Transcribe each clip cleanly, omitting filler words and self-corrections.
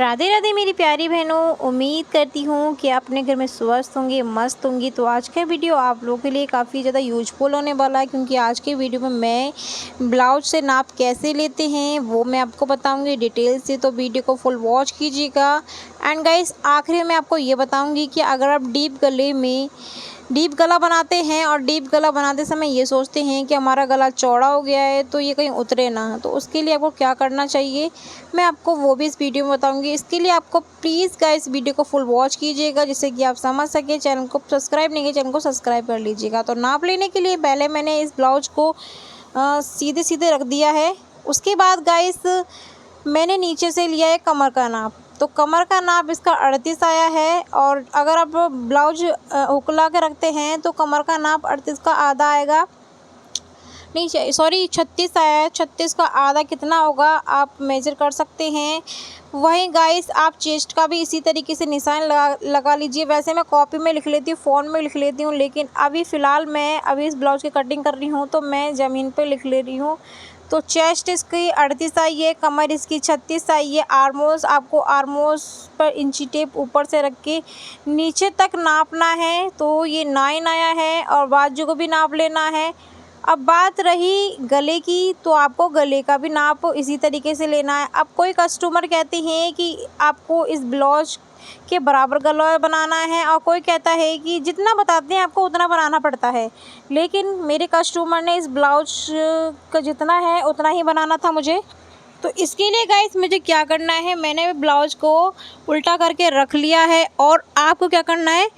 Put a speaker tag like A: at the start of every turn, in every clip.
A: राधे राधे मेरी प्यारी बहनों, उम्मीद करती हूँ कि आप अपने घर में स्वस्थ होंगे, मस्त होंगी। तो आज का वीडियो आप लोगों के लिए काफ़ी ज़्यादा यूजफुल होने वाला है, क्योंकि आज के वीडियो में मैं ब्लाउज से नाप कैसे लेते हैं वो मैं आपको बताऊंगी डिटेल से। तो वीडियो को फुल वॉच कीजिएगा। एंड गाइस, आखिर में आपको ये बताऊँगी कि अगर आप डीप गला बनाते हैं और डीप गला बनाते समय ये सोचते हैं कि हमारा गला चौड़ा हो गया है तो ये कहीं उतरे ना, तो उसके लिए आपको क्या करना चाहिए मैं आपको वो भी इस वीडियो में बताऊंगी। इसके लिए आपको प्लीज़ गाइस वीडियो को फुल वॉच कीजिएगा, जिससे कि आप समझ सके। चैनल को सब्सक्राइब नहीं किया, चैनल को सब्सक्राइब कर लीजिएगा। तो नाप लेने के लिए पहले मैंने इस ब्लाउज को सीधे सीधे रख दिया है। उसके बाद गाइस मैंने नीचे से लिया है कमर का नाप। तो कमर का नाप इसका 38 आया है, और अगर आप ब्लाउज उकला के रखते हैं तो कमर का नाप 38 का आधा आएगा, नहीं सॉरी 36 आया है। 36 का आधा कितना होगा आप मेजर कर सकते हैं। वहीं गाइस आप चेस्ट का भी इसी तरीके से निशान लगा लीजिए। वैसे मैं कॉपी में लिख लेती हूँ, फ़ोन में लिख लेती हूँ, लेकिन अभी फ़िलहाल मैं इस ब्लाउज की कटिंग कर रही हूँ तो मैं ज़मीन पे लिख ले रही हूँ। तो चेस्ट इसकी 38 आई है, कमर इसकी 36 आई है। आर्मोस आपको आर्मोस पर इंची टेप ऊपर से रख के नीचे तक नापना है। तो ये 9 आया है, और बाजू को भी नाप लेना है। अब बात रही गले की, तो आपको गले का भी नाप इसी तरीके से लेना है। अब कोई कस्टमर कहते हैं कि आपको इस ब्लाउज के बराबर गला बनाना है, और कोई कहता है कि जितना बताते हैं आपको उतना बनाना पड़ता है। लेकिन मेरे कस्टमर ने इस ब्लाउज का जितना है उतना ही बनाना था मुझे। तो इसके लिए गाइस मुझे क्या करना है, मैंने ब्लाउज को उल्टा करके रख लिया है। और आपको क्या करना है,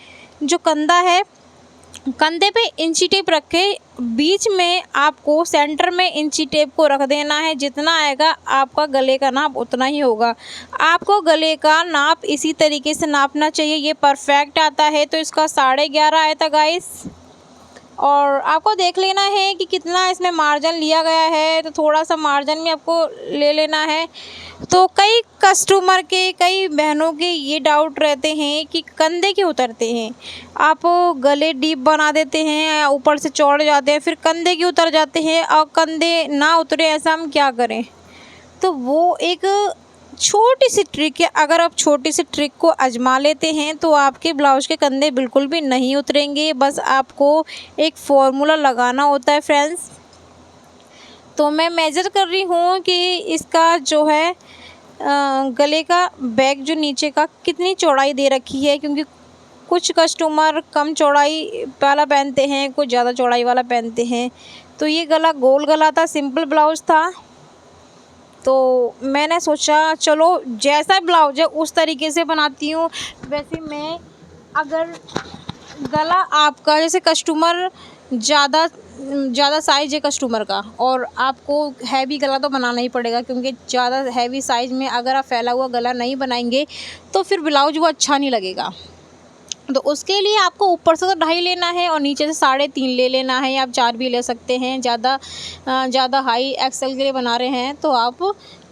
A: जो कंधा है कंधे पे इंची टेप रखे, बीच में आपको सेंटर में इंची टेप को रख देना है। जितना आएगा आपका गले का नाप उतना ही होगा। आपको गले का नाप इसी तरीके से नापना चाहिए, ये परफेक्ट आता है। तो इसका 11.5 आया था गाइस, और आपको देख लेना है कि कितना इसमें मार्जिन लिया गया है। तो थोड़ा सा मार्जिन भी आपको ले लेना है। तो कई कस्टमर के, कई बहनों के ये डाउट रहते हैं कि कंधे क्यों उतरते हैं, आप गले डीप बना देते हैं, ऊपर से चौड़ जाते हैं, फिर कंधे क्यों उतर जाते हैं, और कंधे ना उतरे ऐसा हम क्या करें। तो वो एक छोटी सी ट्रिक है। अगर आप छोटी सी ट्रिक को आजमा लेते हैं तो आपके ब्लाउज के कंधे बिल्कुल भी नहीं उतरेंगे। बस आपको एक फॉर्मूला लगाना होता है फ्रेंड्स। तो मैं मेज़र कर रही हूँ कि इसका जो है गले का बैक जो नीचे का कितनी चौड़ाई दे रखी है, क्योंकि कुछ कस्टमर कम चौड़ाई वाला पहनते हैं, कुछ ज़्यादा चौड़ाई वाला पहनते हैं। तो ये गला गोल गला था, सिंपल ब्लाउज था। तो मैंने सोचा चलो जैसा ब्लाउज है उस तरीके से बनाती हूँ। वैसे मैं अगर गला आपका जैसे कस्टमर ज़्यादा साइज है कस्टमर का, और आपको हैवी गला तो बनाना ही पड़ेगा, क्योंकि ज़्यादा हैवी साइज़ में अगर आप फैला हुआ गला नहीं बनाएंगे तो फिर ब्लाउज वो अच्छा नहीं लगेगा। तो उसके लिए आपको ऊपर से तो 2.5 लेना है, और नीचे से 3.5 ले लेना है। आप 4 भी ले सकते हैं। ज़्यादा हाई एक्सेल के लिए बना रहे हैं तो आप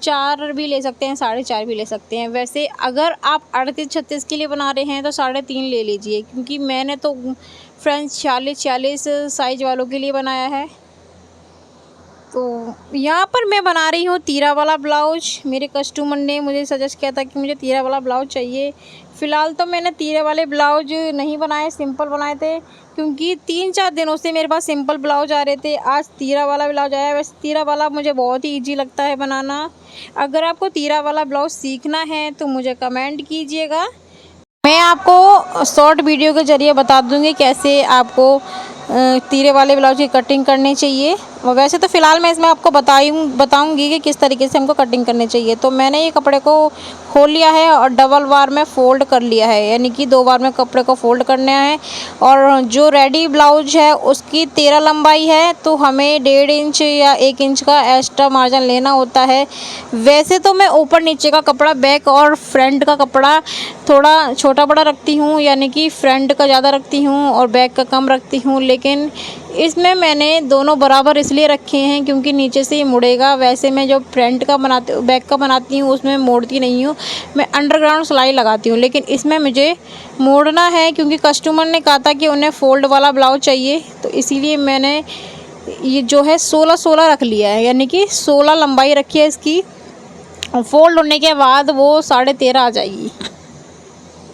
A: 4 भी ले सकते हैं, 4.5 भी ले सकते हैं। वैसे अगर आप 38-36 के लिए बना रहे हैं तो 3.5 ले लीजिए, क्योंकि मैंने तो फ्रेंड्स 46 साइज वालों के लिए बनाया है। तो यहाँ पर मैं बना रही हूँ तीरा वाला ब्लाउज। मेरे कस्टमर ने मुझे सजेस्ट किया था कि मुझे तीरा वाला ब्लाउज चाहिए। फ़िलहाल तो मैंने तीरे वाले ब्लाउज नहीं बनाए, सिंपल बनाए थे, क्योंकि 3-4 दिनों से मेरे पास सिंपल ब्लाउज आ रहे थे। आज तीरा वाला ब्लाउज आया। वैसे तीरा वाला मुझे बहुत ही ईजी लगता है बनाना। अगर आपको तीरा वाला ब्लाउज सीखना है तो मुझे कमेंट कीजिएगा, मैं आपको शॉर्ट वीडियो के ज़रिए बता दूँगी कैसे आपको तीरे वाले ब्लाउज की कटिंग करनी चाहिए। और वैसे तो फ़िलहाल मैं इसमें आपको बताऊंगी कि किस तरीके से हमको कटिंग करनी चाहिए। तो मैंने ये कपड़े को खोल लिया है और डबल बार में फ़ोल्ड कर लिया है, यानी कि 2 बार में कपड़े को फ़ोल्ड करना है। और जो रेडी ब्लाउज है उसकी 13 लंबाई है, तो हमें 1.5 इंच या 1 इंच का एक्स्ट्रा मार्जिन लेना होता है। वैसे तो मैं ऊपर नीचे का कपड़ा, बैक और फ्रंट का कपड़ा थोड़ा छोटा बड़ा रखती हूँ, यानी कि फ्रंट का ज़्यादा रखती हूँ और बैक का कम रखती हूँ। लेकिन इसमें मैंने दोनों बराबर इसलिए रखे हैं क्योंकि नीचे से ही मुड़ेगा। वैसे मैं जो फ्रंट का बैक का बनाती हूँ उसमें मोड़ती नहीं हूँ, मैं अंडरग्राउंड सिलाई लगाती हूँ। लेकिन इसमें मुझे मोड़ना है, क्योंकि कस्टमर ने कहा था कि उन्हें फ़ोल्ड वाला ब्लाउज चाहिए। तो इसीलिए मैंने ये जो है 16 रख लिया है, यानी कि 16 लंबाई रखी है इसकी। फोल्ड होने के बाद वो 13.5 आ जाएगी।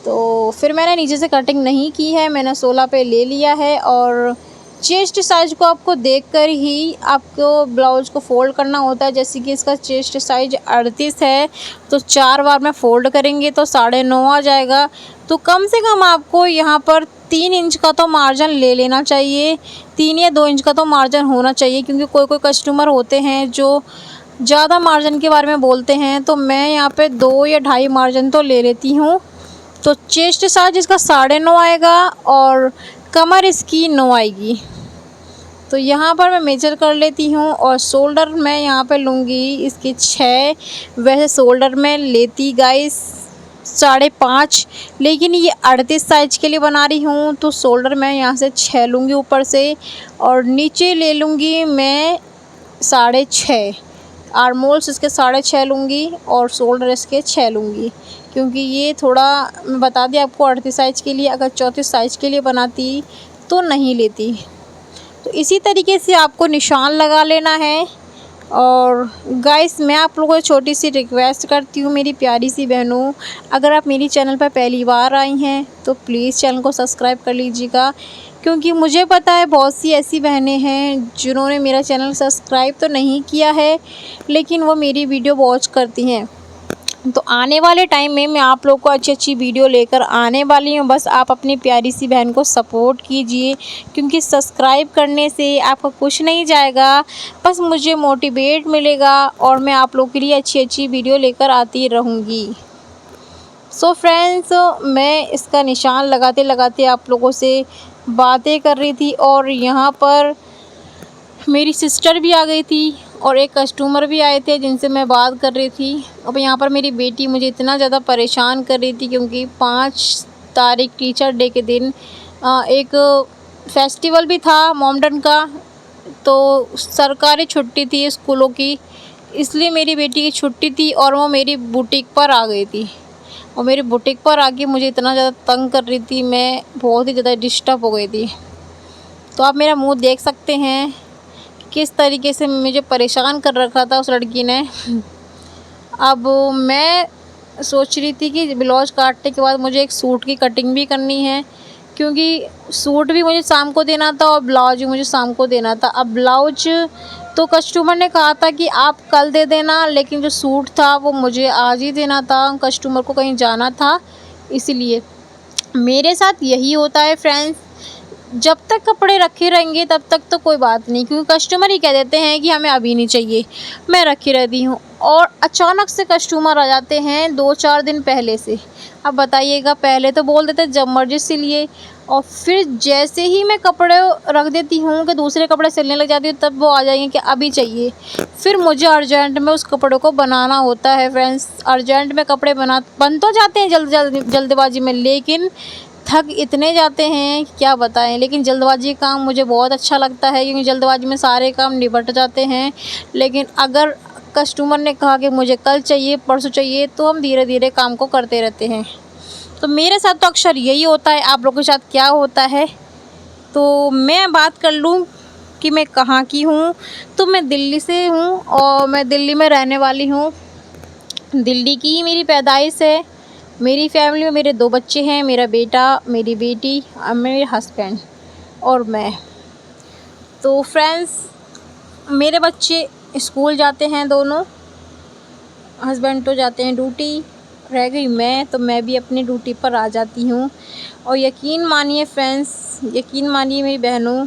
A: तो फिर मैंने नीचे से कटिंग नहीं की है, मैंने 16 पे ले लिया है। और चेस्ट साइज़ को आपको देखकर ही आपको ब्लाउज़ को फ़ोल्ड करना होता है। जैसे कि इसका चेस्ट साइज़ 38 है, तो 4 बार में फ़ोल्ड करेंगे तो 9.5 आ जाएगा। तो कम से कम आपको यहाँ पर 3 इंच का तो मार्जिन ले लेना चाहिए, 3 या 2 इंच का तो मार्जिन होना चाहिए, क्योंकि कोई कोई कस्टमर होते हैं जो ज़्यादा मार्जिन के बारे में बोलते हैं। तो मैं यहाँ पे 2 या 2.5 मार्जिन तो ले लेती हूँ। तो चेस्ट साइज इसका 9.5 आएगा और कमर इसकी 9 आएगी। तो यहाँ पर मैं मेजर कर लेती हूँ। और शोल्डर मैं यहाँ पे लूँगी इसकी 6। वैसे शोल्डर में लेती गाइस 5.5, लेकिन ये 38 साइज के लिए बना रही हूँ, तो शोल्डर मैं यहाँ से 6 लूँगी ऊपर से, और नीचे ले लूँगी मैं 6.5। आर्मोल्स इसके 6.5 लूँगी और शोल्डर इसके 6 लूँगी, क्योंकि ये थोड़ा मैं बता दी आपको 38 साइज़ के लिए। अगर 34 साइज़ के लिए बनाती तो नहीं लेती। तो इसी तरीके से आपको निशान लगा लेना है। और गाइस मैं आप लोगों को छोटी सी रिक्वेस्ट करती हूँ मेरी प्यारी सी बहनों, अगर आप मेरी चैनल पर पहली बार आई हैं तो प्लीज़ चैनल को सब्सक्राइब कर लीजिएगा, क्योंकि मुझे पता है बहुत सी ऐसी बहनें हैं जिन्होंने मेरा चैनल सब्सक्राइब तो नहीं किया है, लेकिन वो मेरी वीडियो वॉच करती हैं। तो आने वाले टाइम में मैं आप लोग को अच्छी अच्छी वीडियो लेकर आने वाली हूँ। बस आप अपनी प्यारी सी बहन को सपोर्ट कीजिए, क्योंकि सब्सक्राइब करने से आपका कुछ नहीं जाएगा, बस मुझे मोटिवेट मिलेगा और मैं आप लोग के लिए अच्छी अच्छी वीडियो लेकर आती रहूँगी। सो फ्रेंड्स, मैं इसका निशान लगाते लगाते आप लोगों से बातें कर रही थी, और यहाँ पर मेरी सिस्टर भी आ गई थी और एक कस्टमर भी आए थे जिनसे मैं बात कर रही थी। अब यहाँ पर मेरी बेटी मुझे इतना ज़्यादा परेशान कर रही थी, क्योंकि 5 तारीख टीचर डे के दिन एक फेस्टिवल भी था मॉमडन का, तो सरकारी छुट्टी थी स्कूलों की, इसलिए मेरी बेटी की छुट्टी थी और वो मेरी बुटीक पर आ गई थी। और मेरी बुटीक पर आके मुझे इतना ज़्यादा तंग कर रही थी, मैं बहुत ही ज़्यादा डिस्टर्ब हो गई थी। तो आप मेरा मुँह देख सकते हैं किस तरीके से मुझे परेशान कर रखा था उस लड़की ने। अब मैं सोच रही थी कि ब्लाउज काटने के बाद मुझे एक सूट की कटिंग भी करनी है, क्योंकि सूट भी मुझे शाम को देना था और ब्लाउज भी मुझे शाम को देना था। अब ब्लाउज तो कस्टमर ने कहा था कि आप कल दे देना, लेकिन जो सूट था वो मुझे आज ही देना था, कस्टमर को कहीं जाना था। इसीलिए मेरे साथ यही होता है फ्रेंड्स, जब तक कपड़े रखे रहेंगे तब तक तो कोई बात नहीं, क्योंकि कस्टमर ही कह देते हैं कि हमें अभी नहीं चाहिए, मैं रखी रहती हूँ। और अचानक से कस्टमर आ जाते हैं 2-4 दिन पहले से। अब बताइएगा, पहले तो बोल देते जब मर्जी सिलिए, और फिर जैसे ही मैं कपड़े रख देती हूँ कि दूसरे कपड़े सिलने लग जाती हूँ, तब वो आ जाएंगे कि अभी चाहिए। फिर मुझे अर्जेंट में उस कपड़े को बनाना होता है फ्रेंड्स। अर्जेंट में कपड़े बन तो जाते हैं जल्दबाजी में, लेकिन थक इतने जाते हैं क्या बताएं। लेकिन जल्दबाजी का काम मुझे बहुत अच्छा लगता है, क्योंकि जल्दबाजी में सारे काम निपट जाते हैं। लेकिन अगर कस्टमर ने कहा कि मुझे कल चाहिए, परसों चाहिए, तो हम धीरे धीरे काम को करते रहते हैं। तो मेरे साथ तो अक्सर यही होता है। आप लोगों के साथ क्या होता है? तो मैं बात कर लूँ कि मैं कहाँ की हूँ, तो मैं दिल्ली से हूँ और मैं दिल्ली में रहने वाली हूँ। दिल्ली की ही मेरी पैदाइश है। मेरी फैमिली में मेरे 2 बच्चे हैं, मेरा बेटा, मेरी बेटी और मेरे हस्बैंड और मैं। तो फ्रेंड्स, मेरे बच्चे स्कूल जाते हैं दोनों, हस्बैंड तो जाते हैं ड्यूटी, रह गई मैं, तो मैं भी अपनी ड्यूटी पर आ जाती हूँ। और यकीन मानिए फ्रेंड्स, यकीन मानिए मेरी बहनों,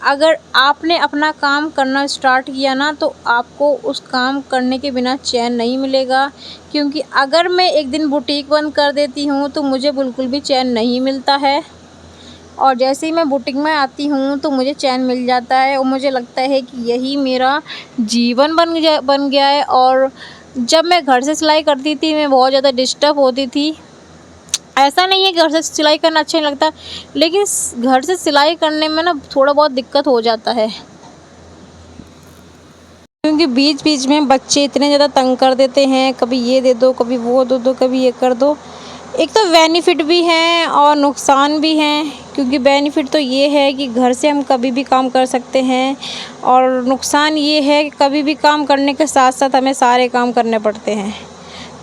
A: अगर आपने अपना काम करना स्टार्ट किया ना, तो आपको उस काम करने के बिना चैन नहीं मिलेगा। क्योंकि अगर मैं एक दिन बुटीक बंद कर देती हूँ तो मुझे बिल्कुल भी चैन नहीं मिलता है, और जैसे ही मैं बुटीक में आती हूँ तो मुझे चैन मिल जाता है और मुझे लगता है कि यही मेरा जीवन बन गया है। और जब मैं घर से सिलाई करती थी मैं बहुत ज़्यादा डिस्टर्ब होती थी। ऐसा नहीं है कि घर से सिलाई करना अच्छा नहीं लगता, लेकिन घर से सिलाई करने में ना थोड़ा बहुत दिक्कत हो जाता है, क्योंकि बीच बीच में बच्चे इतने ज़्यादा तंग कर देते हैं, कभी ये दे दो, कभी वो दे दो, कभी ये कर दो। एक तो बेनिफिट भी हैं और नुकसान भी हैं, क्योंकि बेनिफिट तो ये है कि घर से हम कभी भी काम कर सकते हैं, और नुकसान ये है कि कभी भी काम करने के साथ साथ हमें सारे काम करने पड़ते हैं।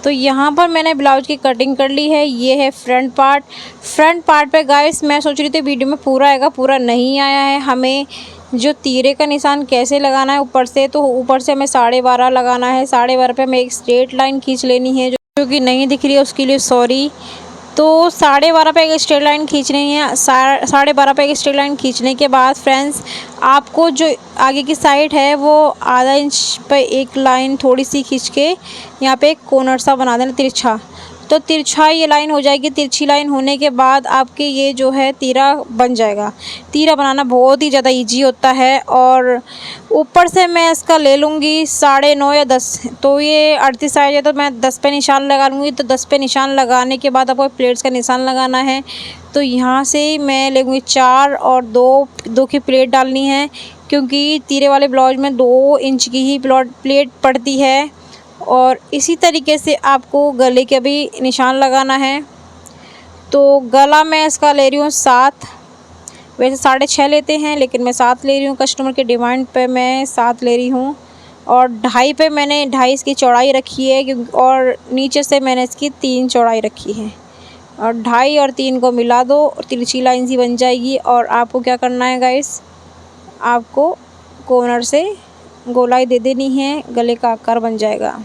A: तो यहाँ पर मैंने ब्लाउज की कटिंग कर ली है। ये है फ्रंट पार्ट पे गाइस मैं सोच रही थी वीडियो में पूरा आएगा, पूरा नहीं आया है। हमें जो तीरे का निशान कैसे लगाना है ऊपर से, तो ऊपर से हमें 12.5 लगाना है। 12.5 पे हमें एक स्ट्रेट लाइन खींच लेनी है, जो कि नहीं दिख रही है उसके लिए सॉरी। तो 12.5 पे एक स्ट्रेट लाइन खींचनी है। 12.5 पे एक स्ट्रेट लाइन खींचने के बाद फ्रेंड्स आपको जो आगे की साइड है वो आधा इंच पे एक लाइन थोड़ी सी खींच के यहाँ पे एक कॉर्नर सा बना देना तिरछा। तो तिरछा ये लाइन हो जाएगी। तिरछी लाइन होने के बाद आपके ये जो है तीरा बन जाएगा। तीरा बनाना बहुत ही ज़्यादा इजी होता है। और ऊपर से मैं इसका ले लूँगी 9.5 या 10। तो ये 38 साइज है तो मैं 10 पे निशान लगा लूँगी। तो 10 पे निशान लगाने के बाद आपको प्लेट्स का निशान लगाना है। तो यहाँ से मैं लेंगी 4 और 2 की प्लेट डालनी है, क्योंकि तीरे वाले ब्लाउज में 2 इंच की ही प्लेट पड़ती है। और इसी तरीके से आपको गले के भी निशान लगाना है। तो गला मैं इसका ले रही हूँ 7, वैसे 6.5 लेते हैं लेकिन मैं 7 ले रही हूँ। कस्टमर के डिमांड पे मैं 7 ले रही हूँ। और 2.5 पे मैंने 2.5 इसकी चौड़ाई रखी है, क्योंकि और नीचे से मैंने इसकी 3 चौड़ाई रखी है। और 2.5 और 3 को मिला दो और तिरछी लाइन सी बन जाएगी। और आपको क्या करना है गाइस, आपको कॉर्नर से गोलाई दे देनी है, गले का आकार बन जाएगा।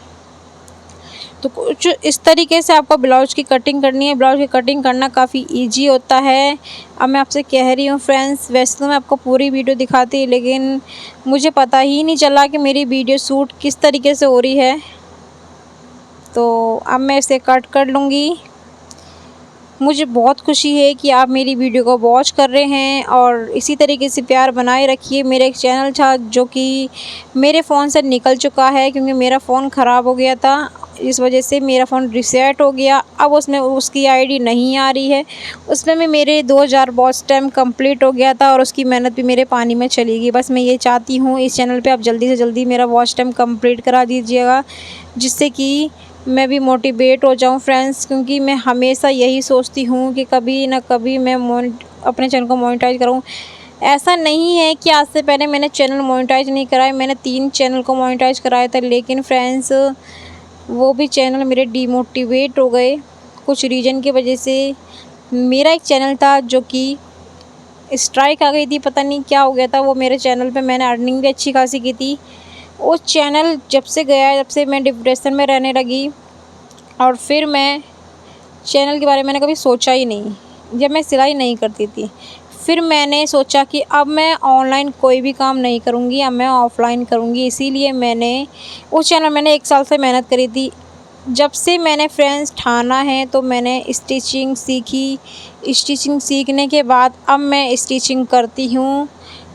A: तो कुछ इस तरीके से आपको ब्लाउज की कटिंग करनी है। ब्लाउज की कटिंग करना काफ़ी इजी होता है। अब मैं आपसे कह रही हूँ फ्रेंड्स, वैसे तो मैं आपको पूरी वीडियो दिखाती, लेकिन मुझे पता ही नहीं चला कि मेरी वीडियो शूट किस तरीके से हो रही है। तो अब मैं इसे कट कर लूँगी। मुझे बहुत खुशी है कि आप मेरी वीडियो को वॉच कर रहे हैं और इसी तरीके से प्यार बनाए रखिए। मेरा एक चैनल था जो कि मेरे फ़ोन से निकल चुका है, क्योंकि मेरा फ़ोन ख़राब हो गया था। इस वजह से मेरा फ़ोन रीसेट हो गया। अब उसमें उसकी आईडी नहीं आ रही है। उसमें भी मेरे 2000 वॉच टाइम कंप्लीट हो गया था और उसकी मेहनत भी मेरे पानी में चली गई। बस मैं ये चाहती हूँ इस चैनल पे आप जल्दी से जल्दी मेरा वॉच टाइम कंप्लीट करा दीजिएगा, जिससे कि मैं भी मोटिवेट हो जाऊं फ्रेंड्स। क्योंकि मैं हमेशा यही सोचती हूँ कि कभी ना कभी मैं अपने चैनल को मोनेटाइज करूँ। ऐसा नहीं है कि आज से पहले मैंने चैनल मोनेटाइज नहीं कराए, मैंने 3 चैनल को मोनेटाइज कराया था, लेकिन फ्रेंड्स वो भी चैनल मेरे डीमोटिवेट हो गए कुछ रीज़न की वजह से। मेरा एक चैनल था जो कि स्ट्राइक आ गई थी, पता नहीं क्या हो गया था वो मेरे चैनल पे। मैंने अर्निंग भी अच्छी खासी की थी। वो चैनल जब से गया, जब से मैं डिप्रेशन में रहने लगी, और फिर मैं चैनल के बारे में मैंने कभी सोचा ही नहीं। जब मैं सिलाई नहीं करती थी, फिर मैंने सोचा कि अब मैं ऑनलाइन कोई भी काम नहीं करूँगी, अब मैं ऑफ़लाइन करूँगी। इसीलिए मैंने उस चैनल मैंने 1 साल से मेहनत करी थी। जब से मैंने फ्रेंड्स ठाना है तो मैंने स्टिचिंग सीखी। स्टिचिंग सीखने के बाद अब मैं स्टिचिंग करती हूँ,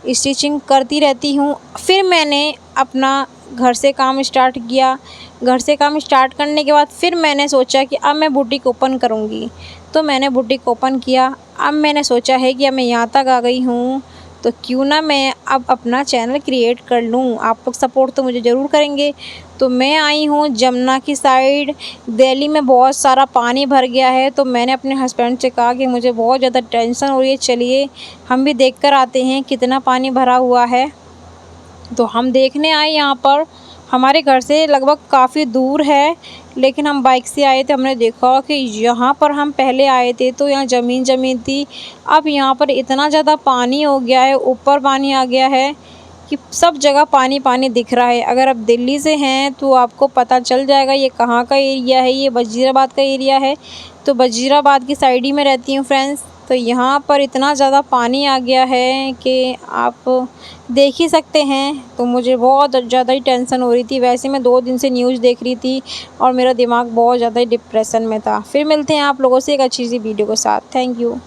A: स्टिचिंग करती रहती हूँ। फिर मैंने अपना घर से काम स्टार्ट किया। घर से काम स्टार्ट करने के बाद फिर मैंने सोचा कि अब मैं बुटीक ओपन करूँगी। तो मैंने बुटीक ओपन किया। अब मैंने सोचा है कि अब मैं यहाँ तक आ गई हूँ, तो क्यों ना मैं अब अपना चैनल क्रिएट कर लूँ। आप लोग सपोर्ट तो मुझे ज़रूर करेंगे। तो मैं आई हूँ जमुना की साइड। दिल्ली में बहुत सारा पानी भर गया है, तो मैंने अपने हस्बैंड से कहा कि मुझे बहुत ज़्यादा टेंशन हो रही है, चलिए हम भी देख कर आते हैं कितना पानी भरा हुआ है। तो हम देखने आए यहाँ पर। हमारे घर से लगभग काफ़ी दूर है, लेकिन हम बाइक से आए थे। हमने देखा कि यहाँ पर हम पहले आए थे तो यहाँ ज़मीन थी। अब यहाँ पर इतना ज़्यादा पानी हो गया है, ऊपर पानी आ गया है कि सब जगह पानी पानी दिख रहा है। अगर आप दिल्ली से हैं तो आपको पता चल जाएगा ये कहाँ का एरिया है। ये वज़ीराबाद का एरिया है। तो वज़ीराबाद की साइड ही में रहती हूँ फ्रेंड्स। तो यहाँ पर इतना ज़्यादा पानी आ गया है कि आप देख ही सकते हैं। तो मुझे बहुत ज़्यादा ही टेंशन हो रही थी। वैसे मैं 2 दिन से न्यूज़ देख रही थी और मेरा दिमाग बहुत ज़्यादा ही डिप्रेशन में था। फिर मिलते हैं आप लोगों से एक अच्छी सी वीडियो के साथ। Thank you.